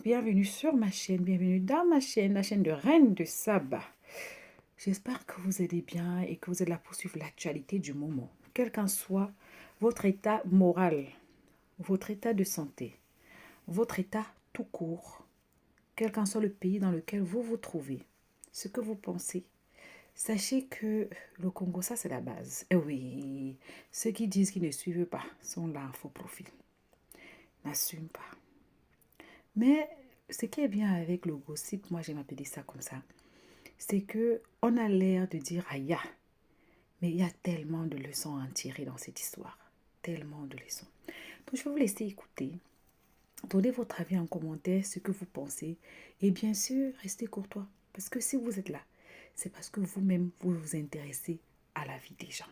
Bienvenue sur ma chaîne, bienvenue dans ma chaîne, la chaîne de Reine de Saba. J'espère que vous allez bien et que vous êtes là pour suivre l'actualité du moment. Quel qu'en soit votre état moral, votre état de santé, votre état tout court, quel qu'en soit le pays dans lequel vous vous trouvez, ce que vous pensez, sachez que le Congo, ça c'est la base. Et oui, ceux qui disent qu'ils ne suivent pas sont là en faux profil, n'assument pas. Mais ce qui est bien avec le gossip, moi j'aime appeler ça comme ça, c'est que on a l'air de dire aïe, mais il y a tellement de leçons à en tirer dans cette histoire. Tellement de leçons. Donc je vais vous laisser écouter. Donnez votre avis en commentaire, ce que vous pensez. Et bien sûr, restez courtois. Parce que si vous êtes là, c'est parce que vous-même, vous vous intéressez à la vie des gens.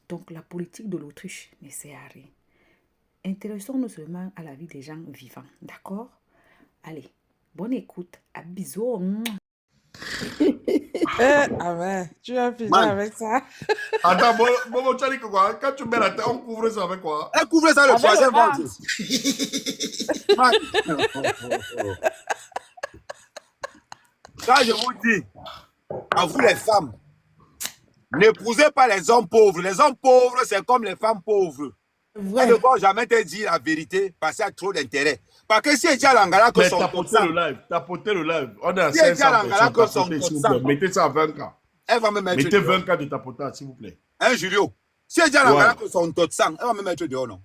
Donc la politique de l'autruche ne sert à rien. Intéressons-nous seulement à la vie des gens vivants. D'accord? Allez, bonne écoute. À bisous. Ouais, tu vas finir Man. avec ça. Attends, bon, tu as dit que quoi? Quand tu mets la tête, on couvre ça avec quoi? Elle couvre ça le Avec troisième le ventre. ventre. Quand je vous dis, à vous les femmes, n'épousez pas les hommes pauvres. Les hommes pauvres, c'est comme les femmes pauvres. Vrai. Elle ne va jamais te dire la vérité parce qu'il y a trop d'intérêt. Parce que si elle dit à l'Angala que Mais son tapotez le live. On est à Si elle dit à 500 l'Angala que son personnes. Tapotez, s'il vous plaît. Mettez ça à 20K. elle va me mettre Mettez dehors. 20K de tapotage, s'il vous plaît. Hein, Julio? Si elle dit à l'Angala Ouais. que son tot de sang, elle va me mettre dehors, non?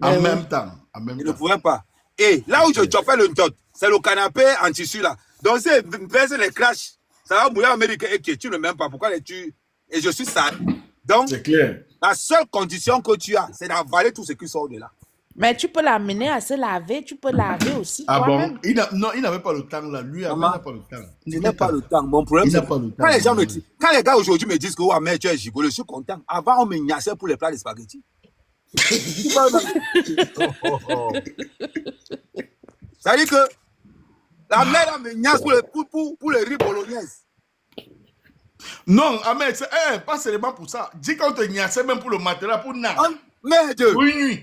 En même temps. En même Il ne temps. pourrait pas. Et là où je chopais le tot, c'est le canapé en tissu là. Donc si elle verse les crashs, ça va mouiller Amérique et que tu ne m'aimes pas. Pourquoi les tu? Et je suis sale. Donc, C'est clair. la seule condition que tu as, c'est d'avaler tout ce qui sort de là. Mais tu peux l'amener à se laver, tu peux laver aussi Ah bon? toi-même. Non, il n'avait pas le temps là. Lui, il Maman, n'a pas le temps. Je n'ai pas le temps. Mon problème, Il n'a c'est pas le temps. quand les gens me disent, quand les gars aujourd'hui me disent que oh, mais tu es gigolo, je suis content. Avant, on me gnassait pour les plats de spaghettis. Ça veut dire que la mère me gnasse pour les riz bolognaise. Non, Ahmed, pas seulement pour ça. Dis qu'on te gnassait même pour le matériel, pour n'a. Merde! Oui.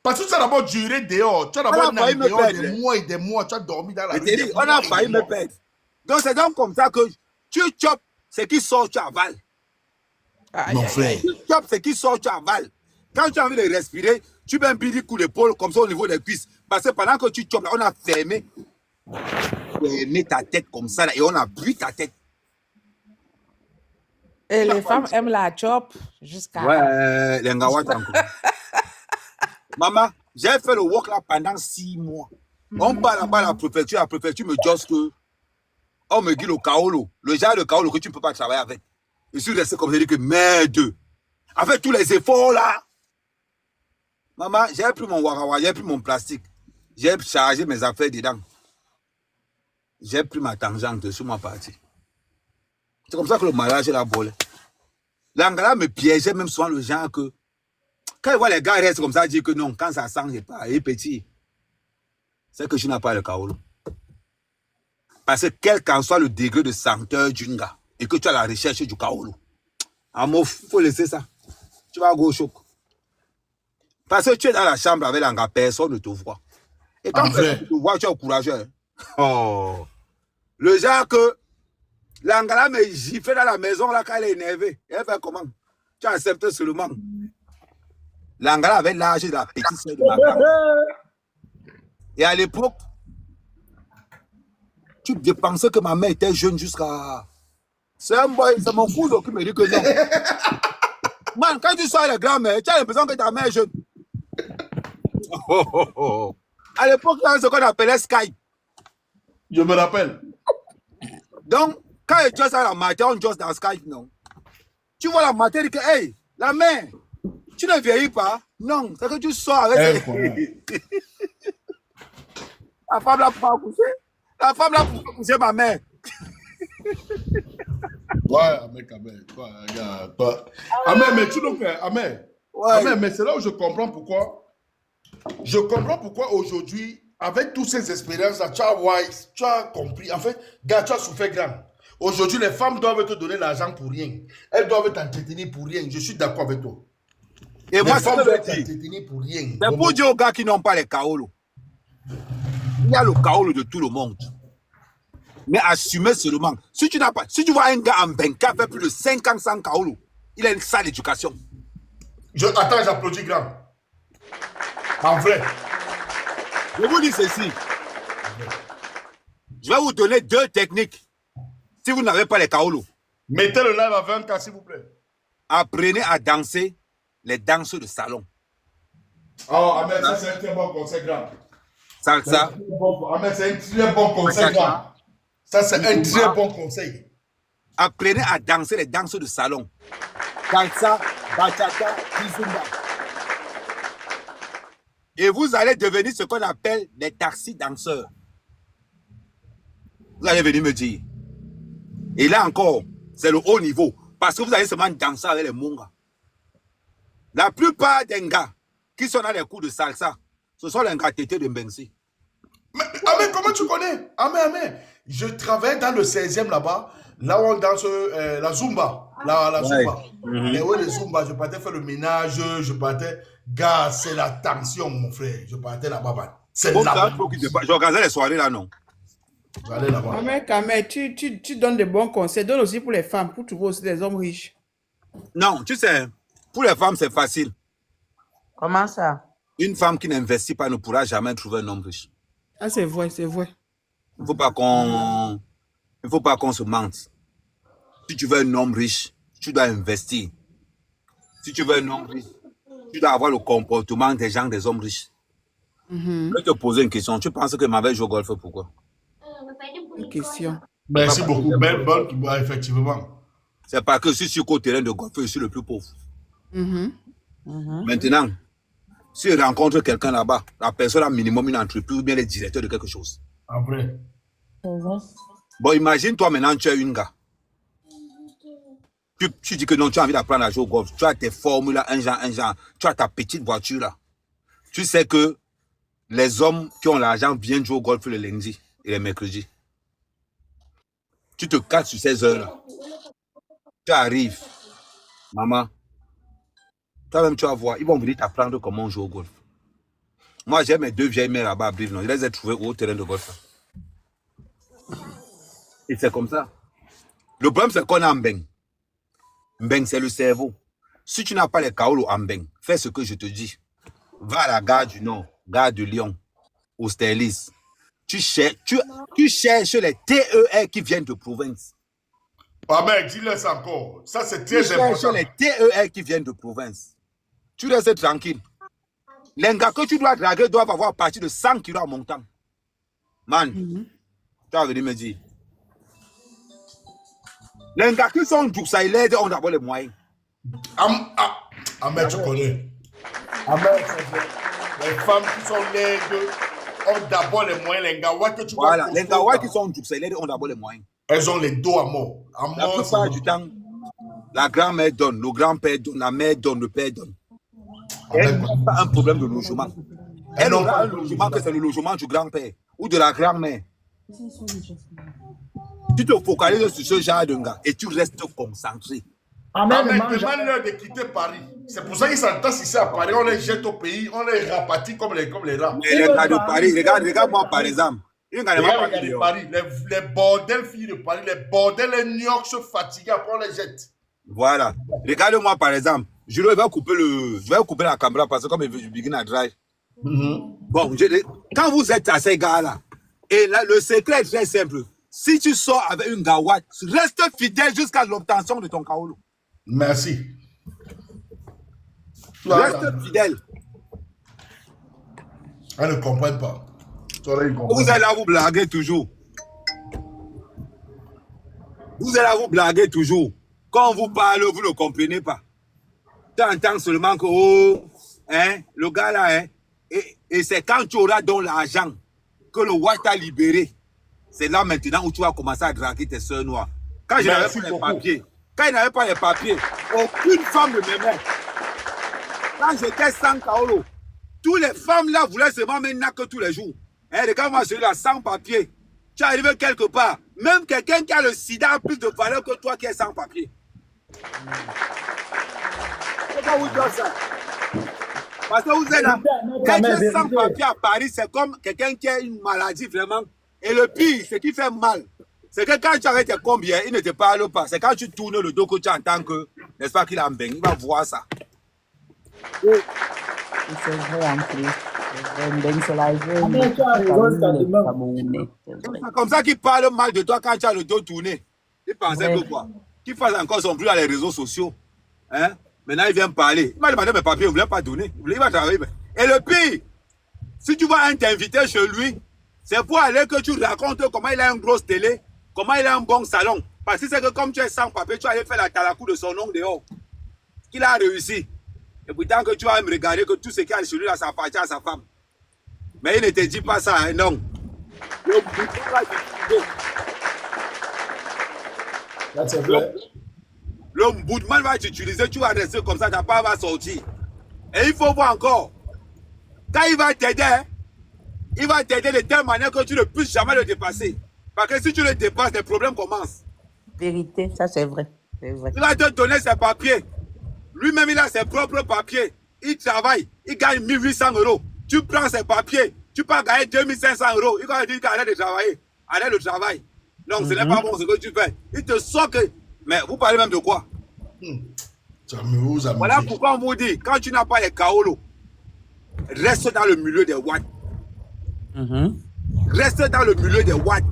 Parce que ça a d'abord duré dehors. Tu as d'abord dehors des mois et des mois. Tu as dormi dans la rue. On a failli me perdre. Donc c'est donc comme ça que tu chopes ce qui sort, tu avales. Mon frère. Tu chopes ce qui sort, tu avales. Quand tu as envie de respirer, tu mets un petit coup d'épaule comme ça au niveau des cuisses. Parce que pendant que tu chopes, on a fermé ta tête comme ça là, et on a bu ta tête. Et les femmes aiment la chop jusqu'à... Ouais, les ngawats encore. Maman, j'ai fait le work là pendant 6 mois. On part là-bas à la préfecture me dit que on me dit le kaolo, le genre de kaolo que tu ne peux pas travailler avec. Je suis resté comme ça, je dis que merde. Avec tous les efforts là. Maman, j'ai pris mon warawa, j'ai pris mon plastique. J'ai chargé mes affaires dedans. J'ai pris ma tangente sur ma partie. C'est comme ça que le mariage est volé. L'Angala me piégeait même souvent le genre que quand il voit les gars restent comme ça, dire que non, quand ça sent, c'est pas, il est petit. C'est que je n'ai pas le kaolo. Parce que quel qu'en soit le degré de senteur d'une gars, et que tu as la recherche du kaolo, il faut laisser ça. Tu vas go au choc. Parce que tu es dans la chambre avec l'anga, personne ne te voit. Et quand personne te voit, tu es courageux. Hein? Oh. Le genre que l'Angala me gifle dans la maison là quand elle est énervée. Elle fait comment? Tu acceptes seulement. L'Angala avait l'âge de la petite sœur de ma grand. Et à l'époque, tu dépensais que ma mère était jeune jusqu'à... C'est un boy, c'est mon cousin qui me dit que non. Man, quand tu sors les grands-mères, tu as l'impression que ta mère est jeune. À l'époque, il y avait ce qu'on appelait Skype. Je me rappelle. Donc, quand tu as la matière, on joue dans Skype, non. Tu vois la matière, tu dis que, hey, la mère, tu ne vieillis pas. Non, c'est que tu sors avec... La femme là pour accoucher. La femme là pour accoucher ma mère. Ouais, toi. Ahmed, mais tu nous fais, Ahmed. Ouais. Ahmed, mais c'est là où je comprends pourquoi. Je comprends pourquoi aujourd'hui, avec toutes ces expériences-là, tu as compris. En fait, gars, tu as souffert grand. Aujourd'hui, les femmes doivent te donner l'argent pour rien. Elles doivent t'entretenir pour rien. Je suis d'accord avec toi. Et les moi, femmes ça doivent t'entretenir pour rien. C'est pour dire aux gars qui n'ont pas les kaolo. Il y a le Kaolo de tout le monde. Mais assumez seulement. Si tu vois un gars en Benka fait plus de 5 ans sans Kaolo, il a une sale éducation. Attends, j'applaudis grand. En vrai. Je vous dis ceci. Je vais vous donner 2 techniques. Si vous n'avez pas les Kaolo. Mettez le live à 20K, s'il vous plaît. Apprenez à danser les danses de salon. Oh, Ahmed, ça c'est un très bon conseil grand. Salsa. Ahmed, c'est un très bon conseil grand. Ça c'est un très bon conseil. Apprenez à danser les danses de salon. Salsa, bachata, kizumba. Et vous allez devenir ce qu'on appelle des taxi danseurs. Vous allez venir me dire. Et là encore, c'est le haut niveau. Parce que vous allez seulement danser avec les mongas. La plupart des gars qui sont dans les cours de salsa, ce sont les gars tétés de Mbensi. Mais Ahmed, comment tu connais? Ahmed, je travaille dans le 16e là-bas, là où on danse la Zumba. La Zumba. Et oui, le Zumba, je partais faire le ménage, je partais. Gars, c'est la tension, mon frère. Je partais là-bas. C'est là-bas. Je regardais les soirées là, non? J'allais là-bas. Ahmed, tu donnes de bons conseils. Donne aussi pour les femmes, pour trouver aussi des hommes riches. Non, tu sais, pour les femmes, c'est facile. Comment ça? Une femme qui n'investit pas ne pourra jamais trouver un homme riche. Ah, c'est vrai, c'est vrai. Il ne faut pas qu'on se mente. Si tu veux un homme riche, tu dois investir. Si tu veux un homme riche, tu dois avoir le comportement des gens, des hommes riches. Je vais te poser une question. Tu penses que ma mère joue au golf pourquoi? Une question. Merci beaucoup. Belle bonne, effectivement. C'est parce que je suis sur le terrain de golf, je suis le plus pauvre. Maintenant, si je rencontre quelqu'un là-bas, la personne a minimum une entreprise ou bien le directeur de quelque chose. En vrai. Bon, imagine toi maintenant, tu es une gars. Tu dis que non, tu as envie d'apprendre à jouer au golf. Tu as tes formules là, un genre. Tu as ta petite voiture là. Tu sais que les hommes qui ont l'argent viennent jouer au golf le lundi et le mercredi. Tu te casses sur ces heures-là. Tu arrives. Maman, toi-même tu vas voir, ils vont venir t'apprendre comment on joue au golf. Moi, j'ai mes 2 vieilles mères là-bas à Brive, je les ai trouvées au terrain de golf. Et c'est comme ça. Le problème, c'est qu'on a un Mbeng. Mbeng, c'est le cerveau. Si tu n'as pas les kaolo en Mbeng, fais ce que je te dis. Va à la gare du Nord, gare de Lyon, au Sterlis. Tu cherches les TER qui viennent de province. Ahmed, dis-le ça encore. Ça, c'est très important. Tu cherches les TER qui viennent de province. Tu restes tranquille. Les gars que tu dois draguer doivent avoir parti de 100 kilos en montant. Man, tu vas venir me dire. Les gars qui sont douxaïlés ont d'abord les moyens. Ahmed, tu connais. Ahmed, les femmes qui sont laides ont d'abord les moyens. Les gars, ouais, que tu voilà, les gars qui sont douxaïlés ont d'abord les moyens. Elles ont les dos à mort. La plupart du temps, la grand-mère donne, le grand-père donne, la mère donne, le père donne. Elle n'a pas un problème de logement. Elle aura un logement que c'est le logement du grand-père ou de la grand-mère. Tu te focalises sur ce genre de gars et tu restes concentré. Ahmed, demande-leur de quitter Paris. C'est pour ça qu'ils s'entassent ici à Paris. On les jette au pays, on les rapatrie comme les rats. Mais les gars de Paris, regarde-moi par exemple. Regarde Paris, les bordels filles de Paris, les bordels, les New York se fatiguent, après on les jette. Voilà. Regarde-moi par exemple. Je vais couper la caméra parce que comme je begin à drive. Bon, quand vous êtes à ces gars-là, et là, le secret est très simple. Si tu sors avec une gawat, reste fidèle jusqu'à l'obtention de ton kaolo. Merci. Reste fidèle. Elles ne comprennent pas. Vous allez là vous blaguer toujours. Vous allez là vous blaguer toujours. Quand on vous parle, vous ne comprenez pas. Tu entends seulement que, oh, hein, le gars là, hein, et c'est quand tu auras donc l'argent que le roi t'a libéré. C'est là maintenant où tu vas commencer à draguer tes soeurs noires. Quand je n'avais pas les papiers, aucune femme ne m'aimait. Quand j'étais sans kaolo, toutes les femmes là voulaient seulement me que tous les jours. Hein, regarde-moi celui-là, sans papier. Tu es arrivé quelque part. Même quelqu'un qui a le sida a plus de valeur que toi qui es sans papier. Pourquoi vous dites ça? Parce que vous êtes là. Quand Être même, sans vérité. papier à Paris, c'est comme quelqu'un qui a une maladie vraiment. Et le pire, ce qui fait mal, c'est que quand tu arrêtes tes combien, il ne te parle pas. C'est quand tu tournes le dos que tu entends que, n'est-ce pas, qu'il a un bain. Il va voir ça. C'est vrai en plus. C'est vrai, Ben Solaire, Mais tu as raison, ça demande. Camerounais. C'est vrai. C'est comme ça qu'il parle mal de toi quand tu as le dos tourné. Il pensait Ouais. que quoi? Qu'il fasse encore son bruit dans les réseaux sociaux. Hein? Maintenant, il vient me parler. Il m'a demandé mes papiers, il ne voulait pas donner. Il va travailler. Et le pire, si tu vois un t'inviter chez lui, c'est pour aller que tu racontes comment il a une grosse télé, comment il a un bon salon. Parce que c'est que comme tu es sans papier, tu vas aller faire la talakou de son nom dehors. Qu'il a réussi. Et pourtant que tu vas me regarder que tout ce qu'il y a chez lui, là, ça appartient à sa femme. Mais il ne te dit pas ça, hein, non. Le bouton là, Là, c'est vrai. le boudman va t'utiliser, tu vas rester comme ça, ta part va sortir. Et il faut voir encore. Quand il va t'aider, hein, il va t'aider de telle manière que tu ne puisses jamais le dépasser. Parce que si tu le dépasses, les problèmes commencent. Vérité, ça c'est vrai. C'est vrai. Il va te donner ses papiers. Lui-même, il a ses propres papiers. Il travaille, il gagne 1800 €. Tu prends ses papiers, tu peux gagner 2500 €. Il va dire qu'arrête de travailler. Arrête le travail. Non, ce n'est pas bon ce que tu fais. Il te sort que... Mais vous parlez même de quoi? Ça me vous Voilà amuse. pourquoi on vous dit, quand tu n'as pas les kaolos, reste dans le milieu des watts. Reste dans le milieu des watts.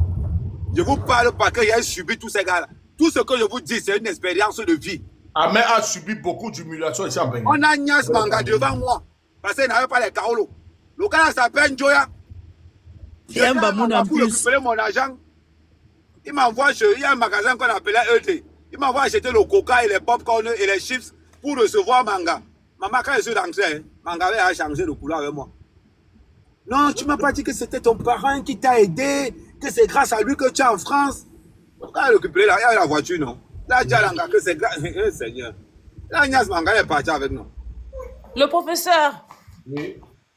Je vous parle parce que j'ai subi tous ces gars-là. Tout ce que je vous dis, c'est une expérience de vie. Ahmed a subi beaucoup d'humiliation ici en Bénin. On a Nias Manga devant moi parce qu'il n'avait pas les kaolos. Le gars là s'appelle Njoya. Il y a un bamoun en Pour plus. récupérer mon argent, il m'envoie chez... Il y a un magasin qu'on appelait ET. Il m'envoie acheter le coca et les popcorn et les chips pour recevoir Manga. Maman, quand je suis rentré, Manga avait changé de couleur avec moi. Non, tu m'as pas dit que c'était ton parent qui t'a aidé, que c'est grâce à lui que tu es en France. Quand il a récupéré là, il y a la voiture, non? Là, déjà, Manga, que c'est grâce... Seigneur. Là, Nias Manga est parti avec nous. Le professeur, Oui.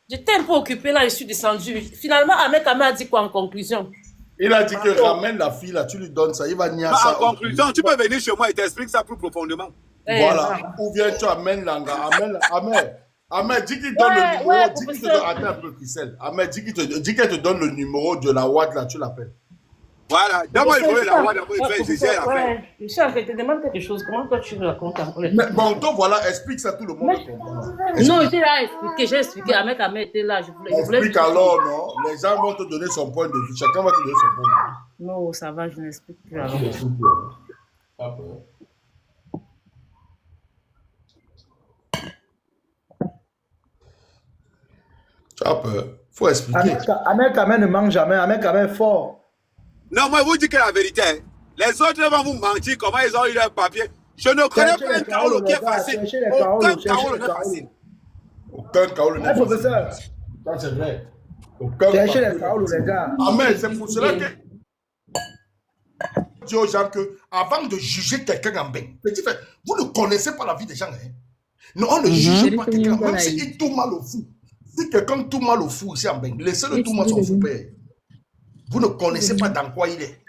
j'étais un peu occupé là, je suis descendu. Finalement, Ahmed Kamé a dit quoi en conclusion? Il a dit que ramène la fille là, tu lui donnes ça, il va nier En ça. conclusion, tu peux venir chez moi et t'expliquer ça plus profondément. Voilà. Ou bien tu amènes l'anga. Ahmed, dis qu'il donne le numéro. ouais, Dis qu'il te professeur. donne. Attends un peu, Christelle. Ahmed, dis qu'elle te donne le numéro de la WAD là, tu l'appelles. Voilà. D'abord, il faut la voix, d'abord, il fait GG à la fin. Ouais, Michel, je te demande quelque chose. Comment toi tu racontes en fait? Mais bon, donc voilà, explique ça, tout le monde comprend. Non, j'étais là à expliquer, j'ai expliqué. Ahmed Kamé était là. Je voulais Explique alors, non? Les gens vont te donner son point de vue. Chacun va te donner son point de vue. Non, ça va, je n'explique plus alors. Pas peur. Tu as peur. Faut expliquer. Ahmed Kamé ne mange jamais. Ahmed Kamé est fort. Non, moi, je vous dis que la vérité, hein. Les autres vont vous mentir comment ils ont eu leur papier. Je ne connais Cherchez pas un les kaolo kaolos, qui est les gars, facile. cherchez les Aucun kaolos, cherchez kaolo les n'est kaolos. facile. Aucun kaolo n'est Hey, professeur, facile. Ça, c'est vrai. Aucun cherchez les kaolo. kaolos, les gars. Amen. C'est pour cela que je dis aux gens que avant de juger quelqu'un en bain, petit frère, vous ne connaissez pas la vie des gens. Hein? Non, on ne juge pas quelqu'un, même s'il tout mal au fou. Si quelqu'un tout mal au fou ici en bain, laissez-le tout mal son fou père. Vous ne connaissez pas dans quoi il est.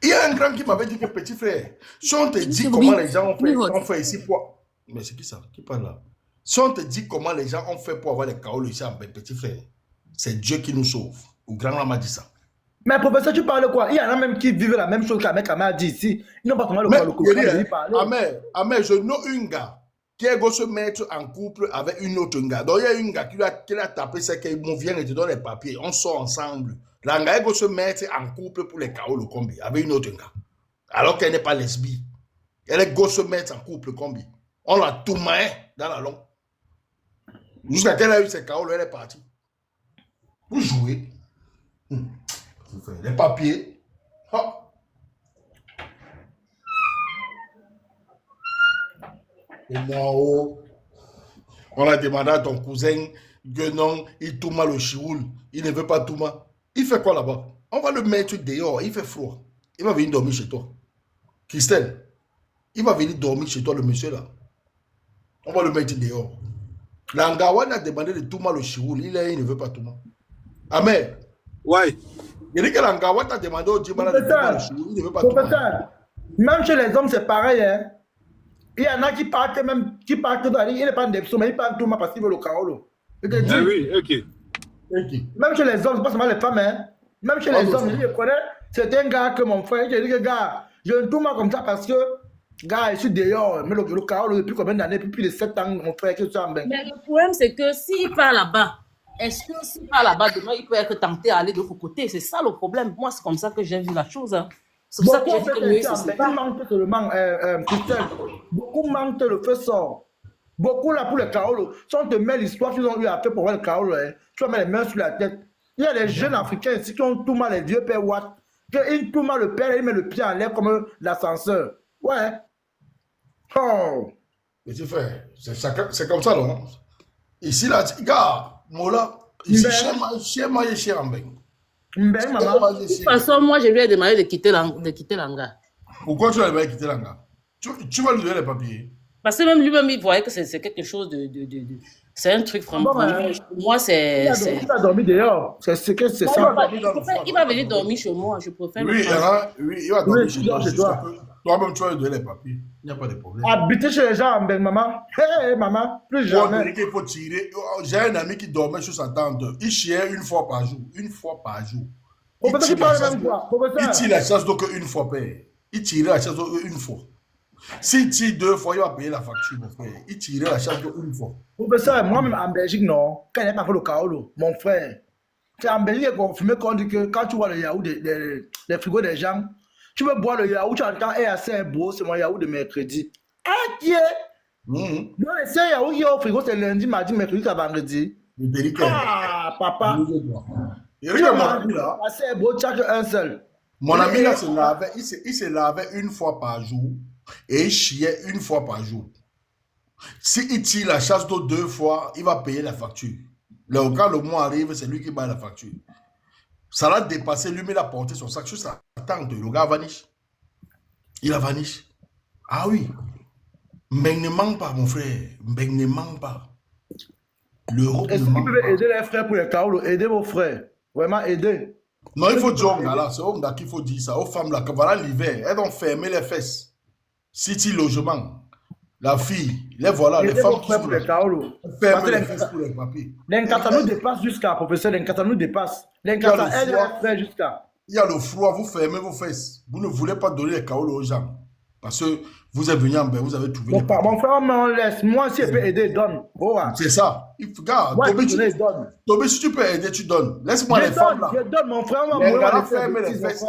Il y a un grand qui m'avait dit que petit frère, si on te dit comment les gens ont fait ici pour... Mais c'est qui ça? Qui parle là? Si on te dit comment les gens ont fait pour avoir les kaolos ici en bain, petit frère, c'est Dieu qui nous sauve. Ou grand lama dit ça. Mais professeur, tu parles quoi? Il y en a même qui vivent la même chose qu'Ahmed Kamé a dit ici. Ils n'ont pas comment le parler. Amen, je know un gars qui est go se mettre en couple avec une autre gars. Donc il y a une gars qui l'a tapé, c'est qu'il vient et te donne les papiers. On sort ensemble. La gars est go se mettre en couple pour les KO le combi avec une autre gars. Alors qu'elle n'est pas lesbienne. Elle est go se mettre en couple combi. On l'a tout main dans la langue. Jusqu'à qu'elle a eu ses KO, elle est partie. Vous jouez. Les papiers. Oh. Et non, on a demandé à ton cousin que non, il tout mal au chioul. Il ne veut pas tout mal. Il fait quoi là-bas? On va le mettre dehors. Il fait froid. Il va venir dormir chez toi. Christelle, il va venir dormir chez toi, le monsieur là. On va le mettre dehors. L'Angawan a demandé de tout mal au chioul. Il ne veut pas tout mal. Amen. Ouais. Il dit que l'Angawan a demandé au Djibala de tout mal au chioul. Il ne veut pas tout mal. Professeur, même chez les hommes, c'est pareil. Hein? Il y en a qui partent même, qui partent dans il n'est pas des mais ils partent tout le monde parce qu'ils veulent le Carolo. Je te dis, Ah oui, ok. même chez les hommes, c'est pas seulement les femmes, hein. Même chez les hommes, je connais, c'est un gars que mon frère, il dit que gars, je ne tourne pas comme ça parce que, gars, je suis dehors, mais le Carolo depuis combien d'années, depuis plus de 7 ans, mon frère, que tu as en bain. Mais le problème, c'est que s'il part là-bas, est-ce que s'il part là-bas, demain, il peut être tenté à aller de l'autre côté? C'est ça le problème. Moi, c'est comme ça que j'ai vu la chose. Hein. C'est pour ça que j'ai dit que Moïse, c'est il manque seulement, Christelle, beaucoup manquent le feu sort. Beaucoup là pour le Carolo. Si on te met l'histoire qu'ils ont eu à faire pour voir le Carolo, hein, tu vas mettre les mains sur la tête. Il y a des jeunes Africains ici qui ont tout mal les vieux pères Watt. Ils tout mal le père, ils mettent le pied en l'air comme l'ascenseur. Ouais. Oh. Petit frère, c'est comme ça, non? Ici, là, gars, Mola, ici, chez moi, il est cher en bain. Maman. De toute façon, moi, je lui ai demandé de quitter l'hangar. Pourquoi tu vas le quitter l'hangar? Tu vas lui donner les papiers. Parce que même lui-même, il voyait que c'est quelque chose de c'est un truc vraiment. Pour moi, c'est. Il va dormir dehors. C'est ça. Il va venir dormir chez moi. Je préfère. Oui, il va dormir chez toi. Toi-même, tu vas lui donner les papiers. Il n'y a pas de problème. Habiter chez les gens, ben, maman. Hé, maman, plus jamais. Il faut tirer. J'ai un ami qui dormait sur sa tente. Il chiait une fois par jour. Une fois par jour. Il tire la chasse donc une fois, père. Il tirait la chasse donc une fois. S'il tire 2 fois, il va payer la facture, mon frère. Il tirait la chasse donc une fois. Professeur, moi-même en Belgique, non. Quand il n'y a pas fait le Carolo, mon frère. C'est en Belgique qu'on confirmé qu'on dit que quand tu vois le yaourt des frigos des gens, tu veux boire le yaourt, tu entends, et assez beau, c'est mon yaourt de mercredi. Ah, qui est? Non, les seuls yaourts qui sont au frigo, c'est lundi, mardi, mercredi, c'est vendredi. Ah, papa. Et regarde mon ami là. Assez beau, tu as un seul. Mon ami là il se lavait une fois par jour et il chiait une fois par jour. S'il tire la chasse d'eau 2 fois, il va payer la facture. Quand le mois arrive, c'est lui qui paye la facture. Ça l'a dépassé, lui, mais il a porté son sac sur sa tente. Le gars vanish. Il a vanish. Ah oui. Mais ne manque pas, mon frère. Mais ne manque pas. L'Europe Est-ce ne que vous manque pouvez pas. aider les frères pour les Carolo? Aider vos frères. Vraiment aider. Non, il faut dire aux gars là, c'est aux gars qu'il faut dire ça, aux femmes là, que voilà l'hiver, elles ont fermé les fesses. City logement, la fille, les voilà, les Aider femmes vos frères pour les Carolo. ferment les fesses pour les papiers. L'Encata nous dépasse jusqu'à, professeur, l'Encata nous dépasse. L'Encata aide les frères jusqu'à. Il y a le froid, vous fermez vos fesses. Vous ne voulez pas donner les caolos aux gens. Parce que vous êtes venu en bain, vous avez trouvé les papiers. Mon frère, on laisse. Moi, si je peux aider, donne. C'est ça. Regarde, Moi, Toby, donne. Toby, si tu peux aider, tu donnes. Laisse-moi les Je femmes donne, là. je donne, mon frère. Les gars là ferment les fesses.